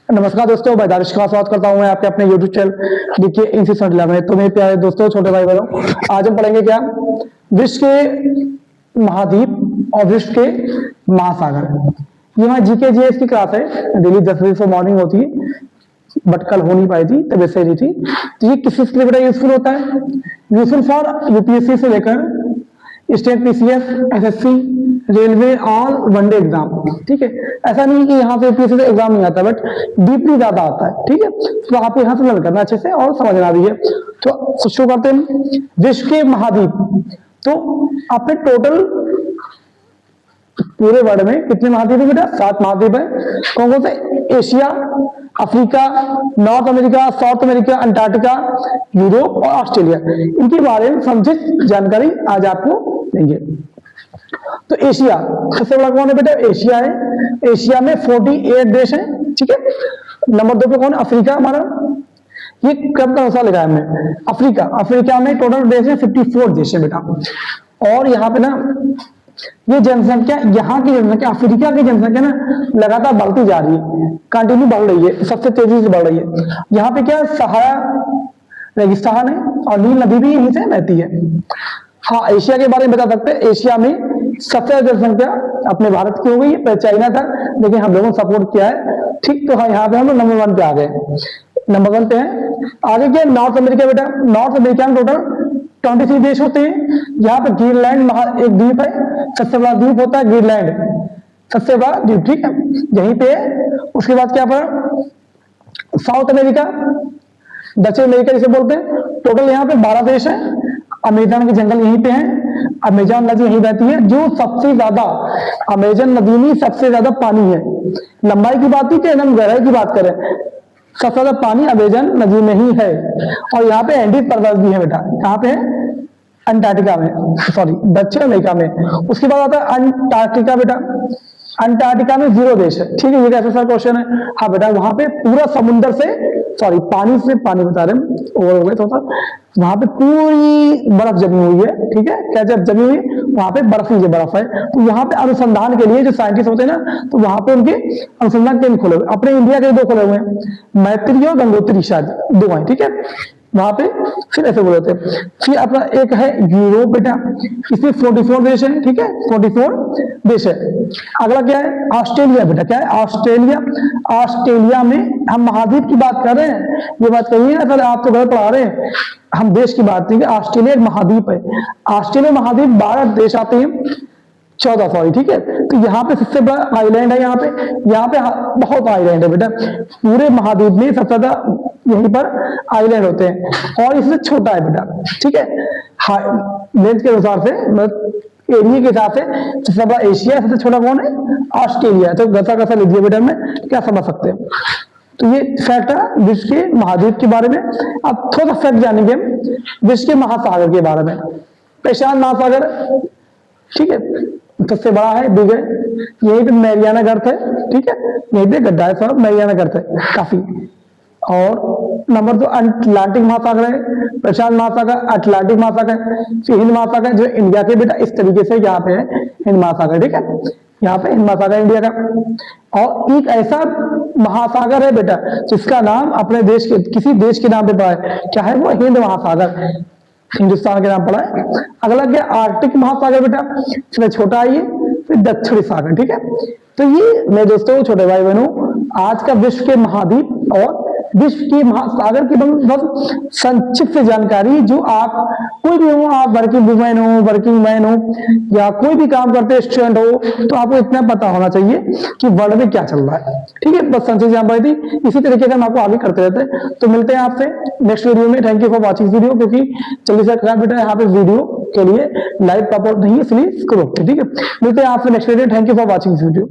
नमस्कार दोस्तों, मैं दानिश का स्वागत करता हूं मैं आपके अपने YouTube चैनल देखिए इंस्टीट्यूट में। तो मेरे प्यारे दोस्तों, छोटे भाई बहनों, आज हम पढ़ेंगे क्या, विश्व के महाद्वीप और विश्व के महासागर। ये हमारी जीके जीएस की क्लास है, डेली 10 बजे से मॉर्निंग होती है, बट कल हो नहीं पाई थी, तबियत सही नहीं थी। तो ये किस लिए बड़ा यूजफुल होता है? यूजफुल फॉर यूपीएससी से लेकर state PCS, SSC, railway, all one day exam. ठीक है, ऐसा नहीं कि यहाँ से यूपीएससी से एग्जाम नहीं आता, बट डीपली ज्यादा आता है। ठीक है, तो आपको यहाँ से लर्न करना अच्छे से और समझना भी है। तो शुरू करते हैं। विश्व के महाद्वीप, तो आपने टोटल पूरे वर्ल्ड में कितने महाद्वीप है बेटा? 7 महाद्वीप है। कौन कौन से? Asia, Africa, north America, south America, Antarctica, Europe और ऑस्ट्रेलिया। इनके बारे में समुचित जानकारी आज आपको देंगे। तो एशिया सबसे बड़ा कौन है बेटा? एशिया है। एशिया में 48 देश हैं। ठीक है, नंबर 2 पे कौन है? अफ्रीका हमारा। ये कब का अनुसार लिखा है हमने? अफ्रीका। अफ्रीका में टोटल देश है 54 देश है बेटा। और यहाँ पे ना ये जनसंख्या, यहाँ की जनसंख्या, अफ्रीका की जनसंख्या ना लगातार बढ़ती जा रही है, कंटिन्यू बढ़ रही है, सबसे तेजी से बढ़ रही है। यहाँ पे क्या, सहारा रेगिस्तान है और नील नदी भी यहीं से बहती है। हाँ, एशिया के बारे में बता सकते हैं। एशिया में सबसे ज्यादा जनसंख्या अपने भारत की हो गई है, पहले चाइना था, लेकिन हम लोगों ने सपोर्ट किया है। ठीक, तो हाँ, यहाँ पे हम लोग नंबर 1 पे आ गए, नंबर 1 पे हैं। आगे क्या, नॉर्थ अमेरिका बेटा। नॉर्थ अमेरिका में टोटल 23 देश होते हैं। यहाँ पे ग्रीनलैंड एक द्वीप है, सबसे बड़ा द्वीप होता है ग्रीनलैंड, सबसे बड़ा द्वीप। ठीक है, यहीं पे है। उसके बाद क्या पड़ा? साउथ अमेरिका, दक्षिण अमेरिका जिसे बोलते हैं। टोटल यहाँ पे 12 देश है। अमेजन के जंगल यहीं पे हैं, अमेजन नदी यहीं बहती है, जो सबसे ज्यादा, अमेजन नदी में सबसे ज्यादा पानी है। लंबाई की बात की हम गहराई की बात करें, सबसे ज्यादा पानी अमेजन नदी में ही है। और यहाँ पे एंडीज पर्वत भी है बेटा। कहाँ पे है? अंटार्कटिका में, सॉरी दक्षिण अमेरिका में। उसके बाद आता है अंटार्कटिका बेटा। अंटार्कटिका में 0 देश है। ठीक है, ये कैसा सर क्वेश्चन है? हाँ बेटा, वहां पे पूरा समुद्र से, सॉरी पानी से, पानी बता रहे हैं, ओवर हो गए थोड़ा सा। वहां पे पूरी बर्फ जमी हुई है। ठीक है, क्या जब जमी हुई? वहां पे बर्फ ही बर्फ है। तो यहाँ पे अनुसंधान के लिए जो साइंटिस्ट होते हैं ना, तो वहां पे उनके अनुसंधान केंद्र खोले हुए। अपने इंडिया के 2 खोले हुए हैं, मैत्री और गंगोत्री, शायद 2 हैं। ठीक है, वहां पे फिर ऐसे बोले थे। फिर अपना एक है यूरोप बेटा, इसमें 44 देश है। ठीक है, 44 देश है। अगला क्या है? ऑस्ट्रेलिया बेटा। क्या है? ऑस्ट्रेलिया। ऑस्ट्रेलिया में हम महाद्वीप की बात कर रहे हैं, ये बात कहिए ना सर, आप तो गलत पढ़ा रहे हैं, हम देश की बात नहीं, ऑस्ट्रेलिया एक महाद्वीप है। ऑस्ट्रेलिया महाद्वीप 12 देश आते हैं, 14 सॉरी। ठीक है, तो यहाँ पे सबसे बड़ा आइलैंड है। यहाँ पे बहुत आइलैंड है बेटा। पूरे महाद्वीप में सबसे ज्यादा यहीं पर आइलैंड होते हैं, और इससे छोटा है बेटा। ठीक है, लेंथ के अनुसार से, मतलब एरिया के हिसाब से सबसे बड़ा एशिया, सबसे छोटा कौन है? ऑस्ट्रेलिया। तो गसा गसा लिखिए बेटा, में क्या समझ सकते हैं। तो ये फैक्ट है विश्व के महाद्वीप के बारे में। अब थोड़ा फैक्ट जानेंगे विश्व के महासागर के बारे में। प्रशांत महासागर, ठीक है, सबसे बड़ा है, बिग है। यहीं पे मैरियाना गर्त है। ठीक है, यहीं पे गड्ढा है सब, मैरियाना गर्त है काफी। और नंबर 2 अटलांटिक महासागर है, प्रशांत महासागर, अटलांटिक महासागर, फिर हिंद महासागर जो इंडिया के बेटा, इस तरीके से यहाँ पे है हिंद महासागर। ठीक है, यहाँ पे हिंद महासागर इंडिया का। और एक ऐसा महासागर है बेटा जिसका नाम अपने देश के, किसी देश के नाम पे पड़ा है, क्या है वो? हिंद महासागर, हिंदुस्तान के नाम पड़ा है। अगला क्या? आर्कटिक महासागर बेटा, इसमें छोटा है ये। फिर दक्षिणी सागर। ठीक है, तो ये मेरे दोस्तों, छोटे भाई बहनों, आज का विश्व के महाद्वीप और विश्व के महासागर की बहुत संक्षिप्त जानकारी, जो आप कोई भी हो, आप वर्किंग वुमेन हो, वर्किंग मैन हो, या कोई भी काम करते स्टूडेंट हो, तो आपको इतना पता होना चाहिए कि वर्ल्ड में क्या चल रहा है। ठीक है, बस संक्षिप्त जानकारी थी। इसी तरीके से हम आपको आगे करते रहते हैं। तो मिलते हैं आपसे नेक्स्ट वीडियो में। Thank you for watching video, क्योंकि जल्दी से खराब बेटा यहाँ पे वीडियो के लिए लाइव सपोर्ट नहीं है, इसलिए इसको रोकते हैं। ठीक है, मिलते हैं आपसे next video. Thank you for watching video.